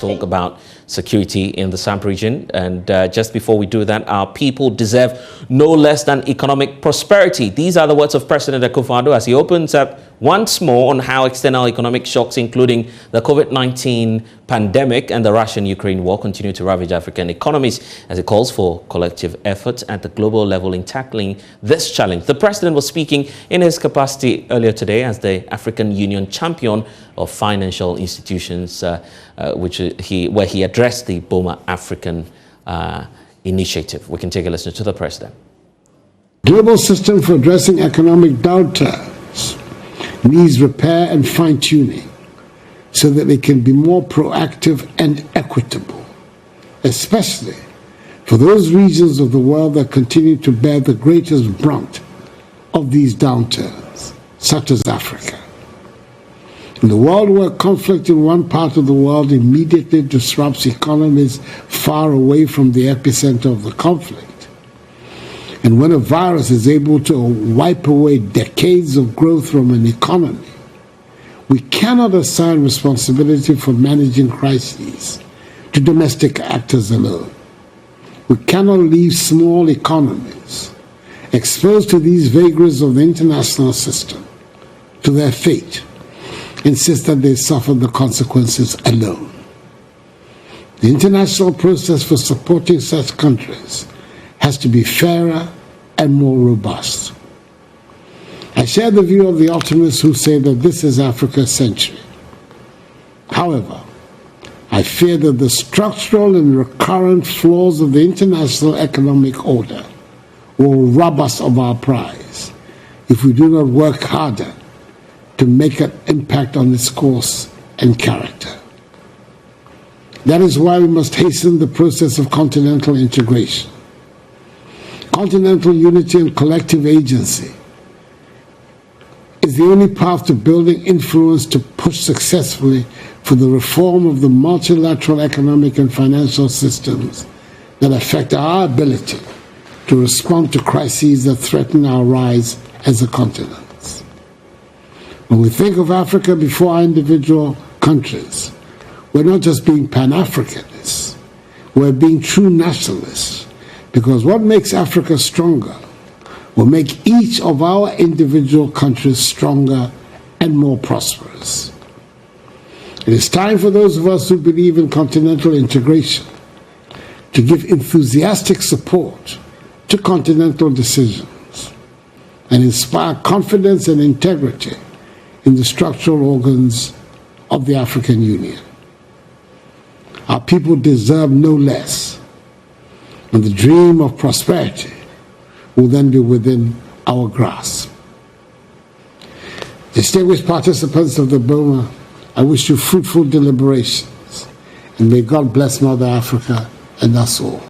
Let's talk about security in the SAMP region. And just before we do that, our people deserve no less than economic prosperity. These are the words of President Akufo-Addo as he opens up once more on how external economic shocks, including the COVID-19 pandemic and the Russian-Ukraine war, continue to ravage African economies, as he calls for collective efforts at the global level in tackling this challenge. The president was speaking in his capacity earlier today as the African Union champion of financial institutions, where he addressed the BOMA African initiative. We can take a listen to the president. Global system for addressing economic downturns needs repair and fine-tuning so that they can be more proactive and equitable, especially for those regions of the world that continue to bear the greatest brunt of these downturns, such as Africa. In the world where conflict in one part of the world immediately disrupts economies far away from the epicenter of the conflict, and when a virus is able to wipe away decades of growth from an economy, we cannot assign responsibility for managing crises to domestic actors alone. We cannot leave small economies exposed to these vagaries of the international system to their fate, insist that they suffer the consequences alone. The international process for supporting such countries has to be fairer and more robust. I share the view of the optimists who say that this is Africa's century. However, I fear that the structural and recurrent flaws of the international economic order will rob us of our prize if we do not work harder to make an impact on its course and character. That is why we must hasten the process of continental integration. Continental unity and collective agency is the only path to building influence to push successfully for the reform of the multilateral economic and financial systems that affect our ability to respond to crises that threaten our rise as a continent. When we think of Africa before our individual countries, we're not just being Pan-Africanists, we're being true nationalists, because what makes Africa stronger will make each of our individual countries stronger and more prosperous. It is time for those of us who believe in continental integration to give enthusiastic support to continental decisions and inspire confidence and integrity in the structural organs of the African Union. Our people deserve no less, and the dream of prosperity will then be within our grasp. Distinguished participants of the BOMA, I wish you fruitful deliberations, and may God bless Mother Africa and us all.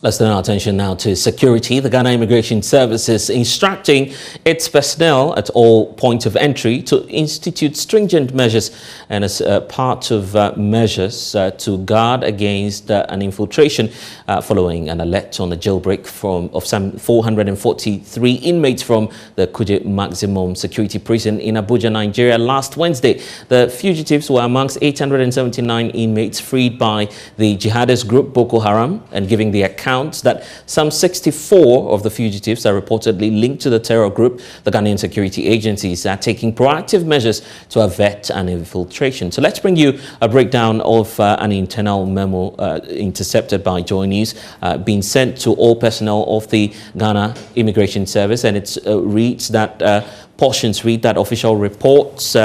Let's turn our attention now to security. The Ghana Immigration Service is instructing its personnel at all points of entry to institute stringent measures and as part of measures to guard against an infiltration following an alert on a jailbreak of some 443 inmates from the Kuje Maximum Security Prison in Abuja, Nigeria last Wednesday. The fugitives were amongst 879 inmates freed by the jihadist group Boko Haram, and giving the account that some 64 of the fugitives are reportedly linked to the terror group. The Ghanaian security agencies are taking proactive measures to avert an infiltration. So let's bring you a breakdown of an internal memo intercepted by Joy News being sent to all personnel of the Ghana Immigration Service, and it reads that portions read that official reports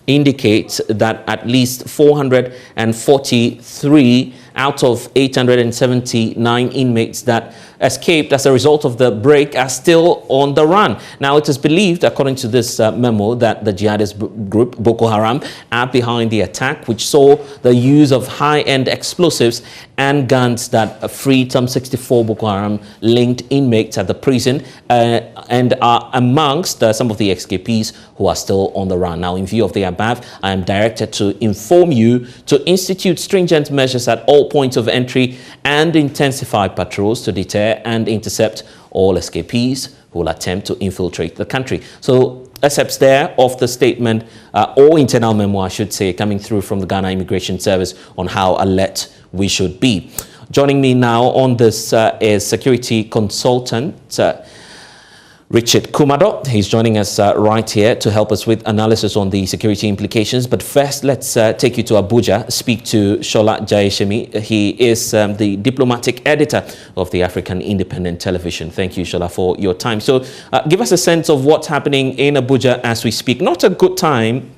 indicate that at least 443 out of 879 inmates that escaped as a result of the break are still on the run. Now, it is believed, according to this memo, that the jihadist group Boko Haram are behind the attack, which saw the use of high-end explosives and guns that freed some 64 Boko Haram-linked inmates at the prison and are amongst some of the escapees who are still on the run. Now, in view of the above, I am directed to inform you to institute stringent measures at all points of entry and intensify patrols to deter and intercept all escapees who will attempt to infiltrate the country. So excerpts there of the statement or internal memo, I should say, coming through from the Ghana Immigration Service on how alert we should be. Joining me now on this is security consultant Richard Kumado. He's joining us right here to help us with analysis on the security implications. But first, let's take you to Abuja, speak to Shola Jayeshemi. He is the diplomatic editor of the African Independent Television. Thank you, Shola, for your time. So give us a sense of what's happening in Abuja as we speak. Not a good time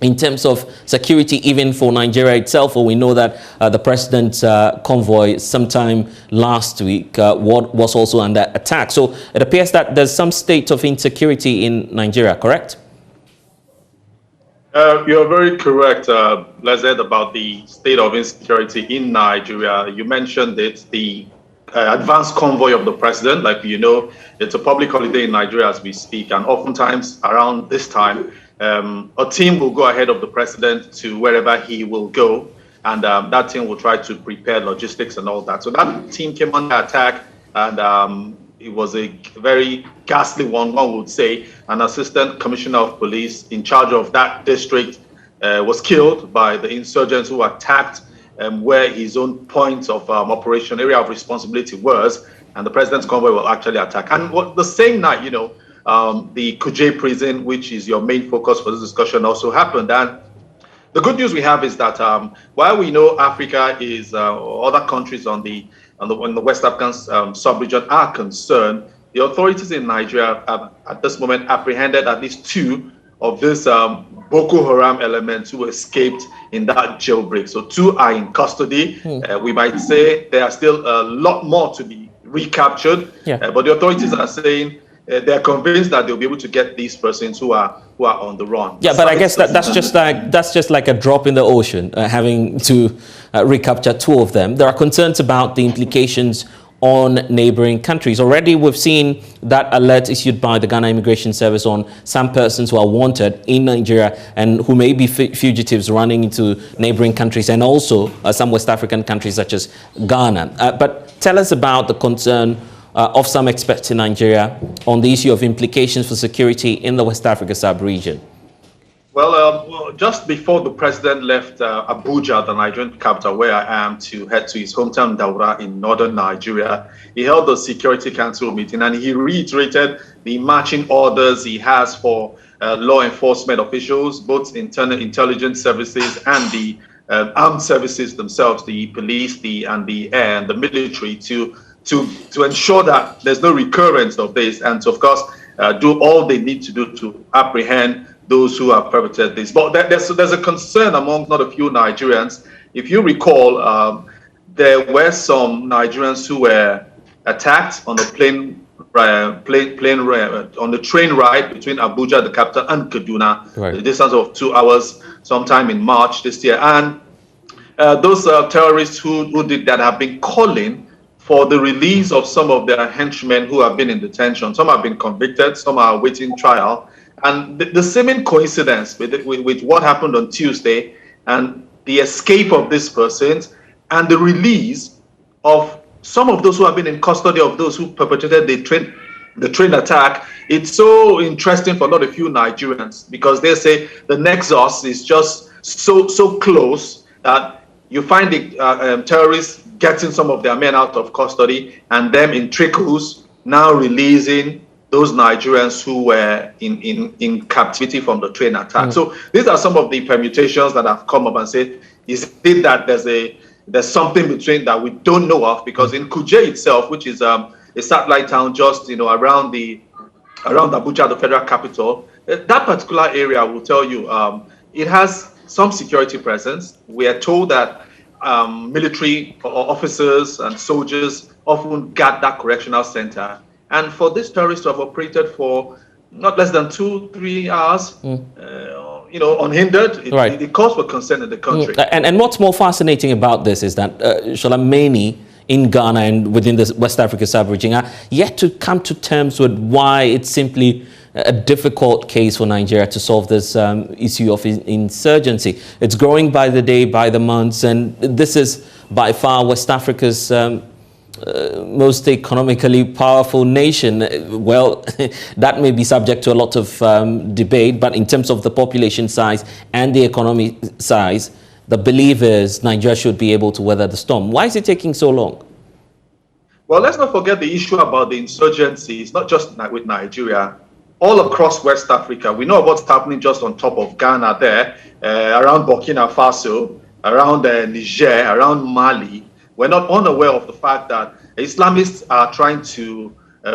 in terms of security, even for Nigeria itself, for we know that the president's convoy sometime last week was also under attack. So it appears that there's some state of insecurity in Nigeria, correct? You're very correct, Lezed, about the state of insecurity in Nigeria. You mentioned it, the advanced convoy of the president. Like you know, it's a public holiday in Nigeria as we speak, and oftentimes around this time, a team will go ahead of the president to wherever he will go, and that team will try to prepare logistics and all that. So that team came under attack, and it was a very ghastly one would say. An assistant commissioner of police in charge of that district was killed by the insurgents who attacked where his own point of operation, area of responsibility was, and the president's convoy will actually attack. And the same night, you know, the Kuje prison, which is your main focus for this discussion, also happened. And the good news we have is that while we know Africa is other countries on the West African sub-region are concerned, the authorities in Nigeria have at this moment apprehended at least 2 of these Boko Haram elements who escaped in that jailbreak. So 2 are in custody. We might say there are still a lot more to be recaptured, but the authorities are saying they're convinced that they'll be able to get these persons who are on the run. Yeah, but I guess that's just like a drop in the ocean, having to recapture 2 of them. There are concerns about the implications on neighboring countries. Already we've seen that alert issued by the Ghana Immigration Service on some persons who are wanted in Nigeria and who may be fugitives running into neighboring countries, and also some West African countries such as Ghana. But tell us about the concern of some experts in Nigeria on the issue of implications for security in the West Africa sub-region. Well, just before the president left Abuja, the Nigerian capital, where I am, to head to his hometown Daura in northern Nigeria, he held a Security Council meeting, and he reiterated the marching orders he has for law enforcement officials, both internal intelligence services and the armed services themselves, the police, and the air and the military, to ensure that there's no recurrence of this, and to, of course, do all they need to do to apprehend those who have perpetrated this. But there's a concern among not a few Nigerians. If you recall, there were some Nigerians who were attacked on the on the train ride between Abuja, the capital, and Kaduna, the distance of 2 hours, sometime in March this year. And those terrorists who did that have been calling for the release of some of their henchmen who have been in detention. Some have been convicted, some are awaiting trial. And the seeming coincidence with what happened on Tuesday and the escape of these persons and the release of some of those who have been in custody of those who perpetrated the train attack, it's so interesting for not a few Nigerians, because they say the nexus is just so close that you find the terrorists getting some of their men out of custody and them in trickles now releasing those Nigerians who were in captivity from the train attack. So these are some of the permutations that have come up and said, is it that there's something between that we don't know of? Because in Kuje itself, which is a satellite town just around Abuja, the federal capital, that particular area will tell you it has some security presence. We are told that military officers and soldiers often guard that correctional center. And for this terrorist to have operated for not less than 2-3 hours, unhindered, it calls for concern in the country. And what's more fascinating about this is that many in Ghana and within the West Africa sub-region are yet to come to terms with why it's simply a difficult case for Nigeria to solve this issue of insurgency. It's growing by the day, by the months, and this is by far West Africa's most economically powerful nation. Well, that may be subject to a lot of debate, but in terms of the population size and the economy size, the belief is Nigeria should be able to weather the storm. Why is it taking so long? Well, let's not forget the issue about the insurgency. It's not just with Nigeria. All across West Africa, we know what's happening just on top of Ghana there, around Burkina Faso, around Niger, around Mali. We're not unaware of the fact that Islamists are trying to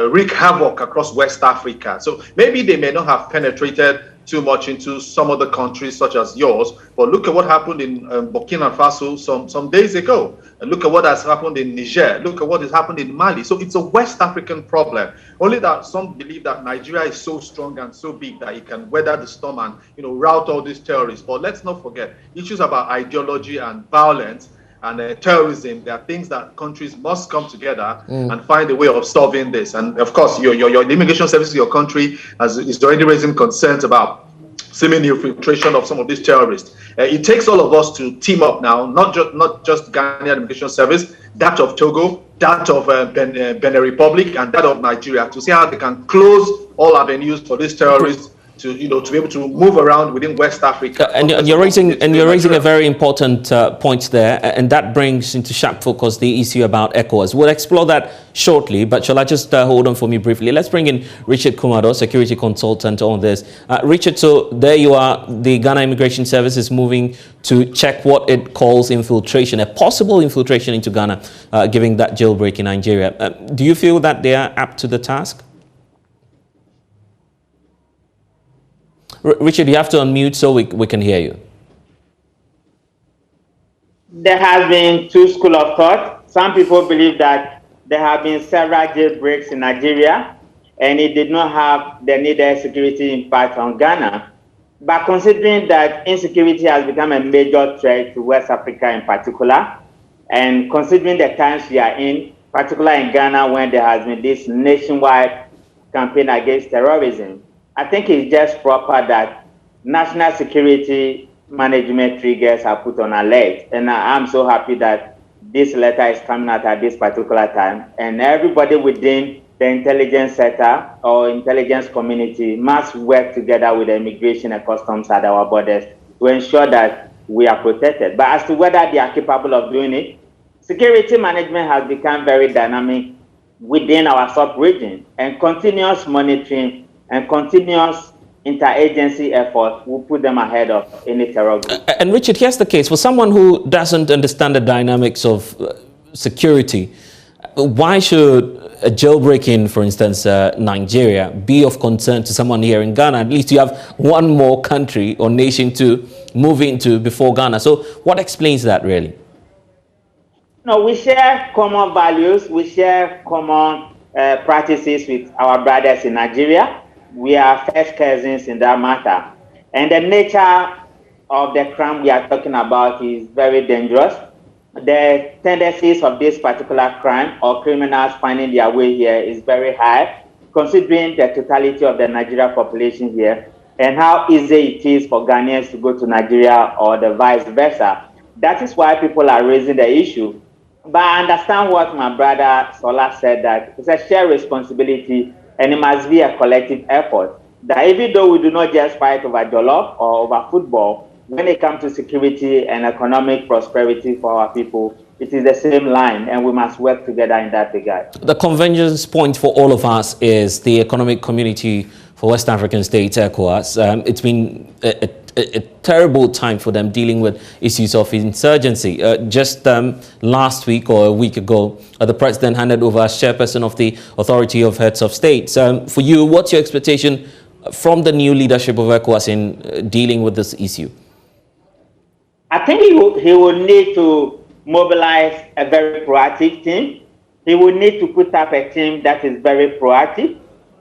wreak havoc across West Africa. So maybe they may not have penetrated too much into some other countries such as yours, but look at what happened in Burkina Faso some days ago. And look at what has happened in Niger. Look at what has happened in Mali. So it's a West African problem. Only that some believe that Nigeria is so strong and so big that it can weather the storm and rout all these terrorists. But let's not forget issues about ideology and violence and terrorism. There are things that countries must come together and find a way of solving this. And of course, your immigration service in your country is already raising concerns about seeming infiltration of some of these terrorists. It takes all of us to team up now, not just Ghanaian Immigration Service, that of Togo, that of Benin Republic, and that of Nigeria, to see how they can close all avenues for these terrorists to be able to move around within West Africa. And you're raising a very important point there, and that brings into sharp focus the issue about ECOWAS. We'll explore that shortly, but shall I just hold on for me briefly? Let's bring in Richard Kumado, security consultant on this. Richard, so there you are. The Ghana Immigration Service is moving to check what it calls infiltration, a possible infiltration into Ghana, given that jailbreak in Nigeria. Do you feel that they are up to the task? Richard, you have to unmute so we can hear you. There has been two schools of thought. Some people believe that there have been several jailbreaks in Nigeria and it did not have the needed security impact on Ghana. But considering that insecurity has become a major threat to West Africa in particular, and considering the times we are in, particularly in Ghana when there has been this nationwide campaign against terrorism, I think it's just proper that national security management triggers are put on alert. And I'm so happy that this letter is coming out at this particular time. And everybody within the intelligence sector or intelligence community must work together with the immigration and customs at our borders to ensure that we are protected. But as to whether they are capable of doing it, security management has become very dynamic within our sub-region, and continuous monitoring and continuous interagency efforts will put them ahead of any terror group. And Richard, here's the case. For someone who doesn't understand the dynamics of security, why should a jailbreak in, for instance, Nigeria be of concern to someone here in Ghana? At least you have one more country or nation to move into before Ghana. So what explains that, really? No, we share common values. We share common practices with our brothers in Nigeria. We are first cousins in that matter. And the nature of the crime we are talking about is very dangerous. The tendencies of this particular crime or criminals finding their way here is very high, considering the totality of the Nigeria population here and how easy it is for Ghanaians to go to Nigeria or the vice versa. That is why people are raising the issue. But I understand what my brother Sola said, that it's a shared responsibility and it must be a collective effort. That even though we do not just fight over jollof or over football, when it comes to security and economic prosperity for our people, it is the same line, and we must work together in that regard. The convergence point for all of us is the Economic Community for West African States, ECOWAS. It's been a terrible time for them dealing with issues of insurgency. Just last week or a week ago, the president handed over as chairperson of the Authority of Heads of States. For you, what's your expectation from the new leadership of ECOWAS in dealing with this issue? I think he will need to mobilize a very proactive team. He will need to put up a team that is very proactive,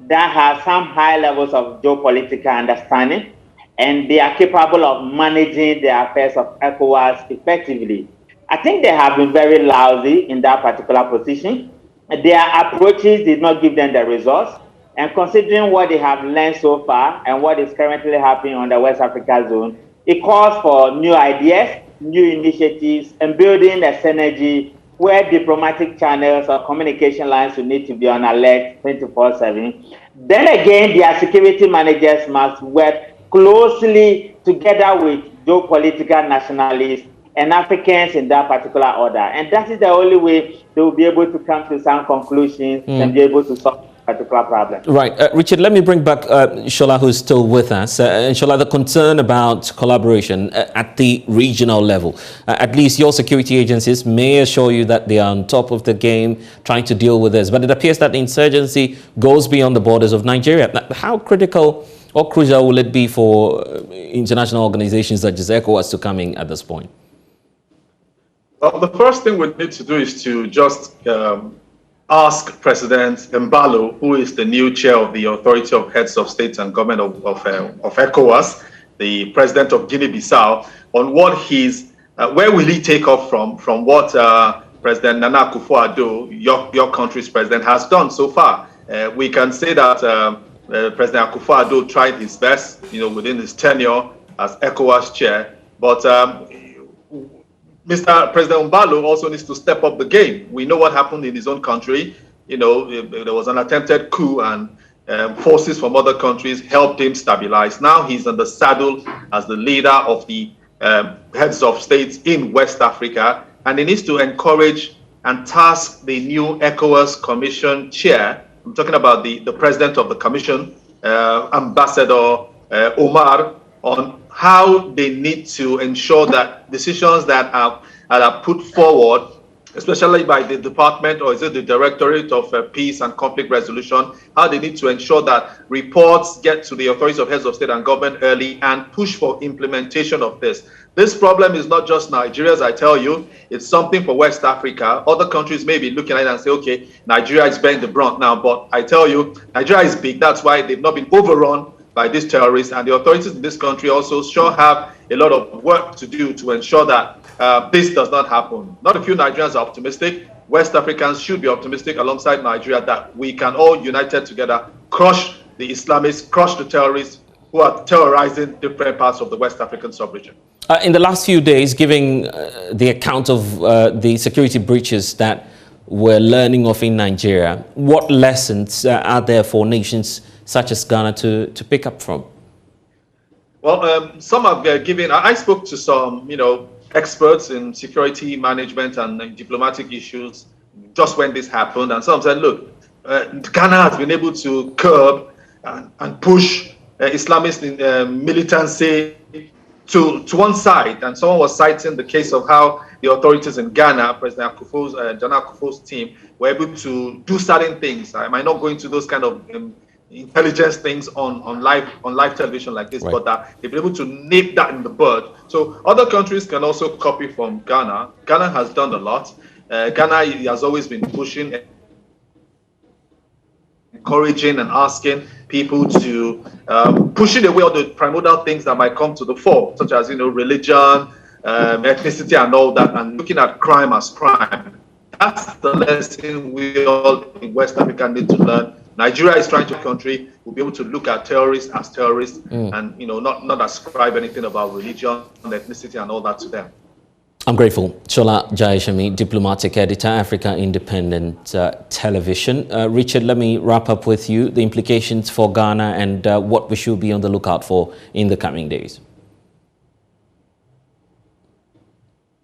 that has some high levels of geopolitical understanding, and they are capable of managing the affairs of ECOWAS effectively. I think they have been very lousy in that particular position. Their approaches did not give them the results. And considering what they have learned so far and what is currently happening on the West Africa zone, it calls for new ideas, new initiatives, and building a synergy where diplomatic channels or communication lines will need to be on alert 24/7. Then again, their security managers must work closely together with geopolitical nationalists and Africans in that particular order. And that is the only way they will be able to come to some conclusions and be able to solve a particular problem. Right. Richard, let me bring back Shola, who's still with us. And Shola, the concern about collaboration at the regional level, at least your security agencies may assure you that they are on top of the game trying to deal with this. But it appears that the insurgency goes beyond the borders of Nigeria. How critical or crucial will it be for international organizations such as ECOWAS to come in at this point? Well, the first thing we need to do is to just ask President Mbalo, who is the new chair of the Authority of Heads of States and Government of ECOWAS, the president of Guinea-Bissau, on what where will he take off from what President Nana Akufo-Addo, your country's president, has done so far. We can say that President Akufo-Addo tried his best, within his tenure as ECOWAS chair, but Mr. President Mbalo also needs to step up the game. We know what happened in his own country. There was an attempted coup and forces from other countries helped him stabilize. Now he's on the saddle as the leader of the heads of states in West Africa, and he needs to encourage and task the new ECOWAS Commission chair. I'm talking about the president of the commission, Ambassador Omar, on how they need to ensure that decisions that are put forward, especially by the department, or is it the Directorate of Peace and Conflict Resolution, how they need to ensure that reports get to the authorities of heads of state and government early and push for implementation of this. This problem is not just Nigeria's, I tell you, it's something for West Africa. Other countries may be looking at it and say, okay, Nigeria is bearing the brunt now, but I tell you, Nigeria is big. That's why they've not been overrun by these terrorists, and the authorities in this country also sure have a lot of work to do to ensure that this does not happen. Not a few Nigerians are optimistic. West Africans should be optimistic alongside Nigeria that we can all united together crush the Islamists, crush the terrorists who are terrorizing different parts of the West African sub-region. In the last few days, giving the account of the security breaches that we're learning of in Nigeria, what lessons are there for nations such as Ghana to pick up from? Well, some have given, I spoke to some, experts in security management and diplomatic issues just when this happened. And some said, look, Ghana has been able to curb and push Islamist militancy to one side. And someone was citing the case of how the authorities in Ghana, President Jana Akufo's team, were able to do certain things. I might not go into those kind of intelligence things on live television like this, right, but that they've been able to nip that in the bud. So other countries can also copy from Ghana. Ghana has done a lot. Ghana has always been pushing, encouraging and asking people to pushing away all the primordial things that might come to the fore, such as religion, ethnicity and all that, and looking at crime as crime. That's the lesson we all in West Africa need to learn. Nigeria is trying to country will be able to look at terrorists as terrorists and not ascribe anything about religion and ethnicity and all that to them. I'm grateful. Shola Jayeshami, diplomatic editor, Africa Independent Television. Richard, let me wrap up with you. The implications for Ghana and what we should be on the lookout for in the coming days.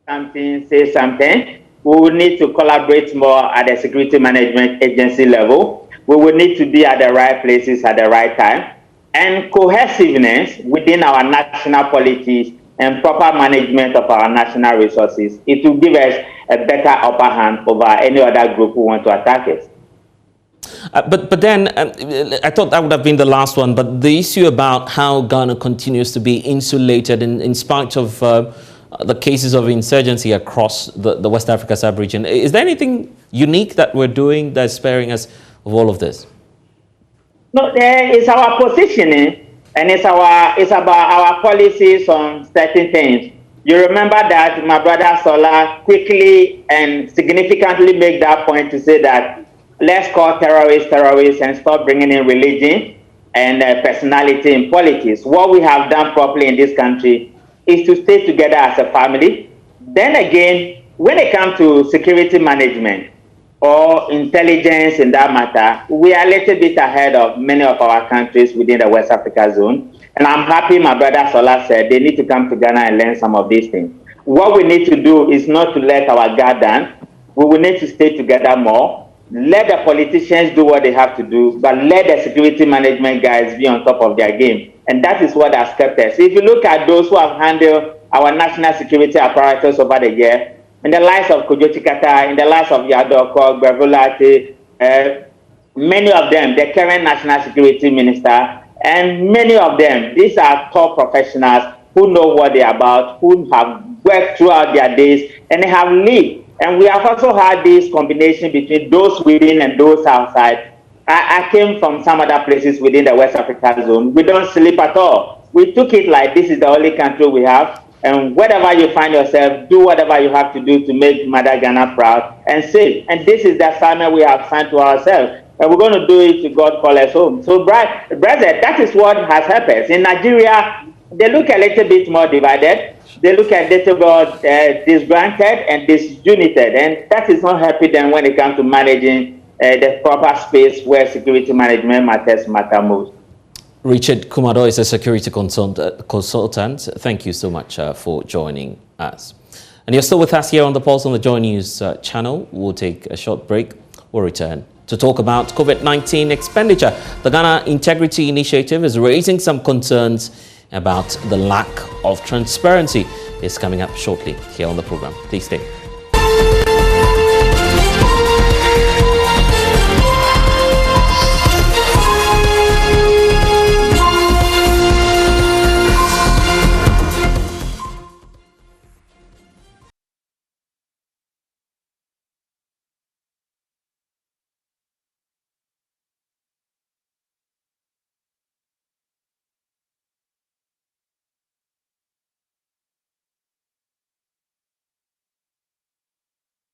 Say something. We will need to collaborate more at the security management agency level. We will need to be at the right places at the right time. And cohesiveness within our national policies and proper management of our national resources. It will give us a better upper hand over any other group who want to attack us. But then, I thought that would have been the last one, but the issue about how Ghana continues to be insulated in spite of the cases of insurgency across the West Africa sub-region. Is there anything unique that we're doing that's sparing us of all of this? No, it's our positioning. And it's about our policies on certain things. You remember that my brother Sola quickly and significantly made that point to say that let's call terrorists terrorists and stop bringing in religion and personality in politics. What we have done properly in this country is to stay together as a family. Then again, when it comes to security management or intelligence in that matter, we are a little bit ahead of many of our countries within the West Africa zone. And I'm happy my brother Sola said they need to come to Ghana and learn some of these things. What we need to do is not to let our guard down. We will need to stay together more. Let the politicians do what they have to do, but let the security management guys be on top of their game. And that is what has kept us. If you look at those who have handled our national security apparatus over the year, in the likes of Kojo Chikata, in the likes of Yadoko, Bravulati, many of them, the current national security minister, and many of them, these are top professionals who know what they're about, who have worked throughout their days, and they have lived. And we have also had this combination between those within and those outside. I came from some other places within the West Africa zone. We don't sleep at all. We took it like this is the only country we have. And wherever you find yourself, do whatever you have to do to make Mother Ghana proud and safe. And this is the assignment we have signed to ourselves. And we're going to do it to God call us home. So, brother, that is what has happened. In Nigeria, they look a little bit more divided. They look a little bit disgruntled and disunited. And that is not helping them when it comes to managing the proper space where security management matter most. Richard Kumado is a security consultant. Thank you so much for joining us. And you're still with us here on the Pulse on the Joy News channel. We'll take a short break. We'll return to talk about COVID-19 expenditure. The Ghana Integrity Initiative is raising some concerns about the lack of transparency. It's coming up shortly here on the program. Please stay.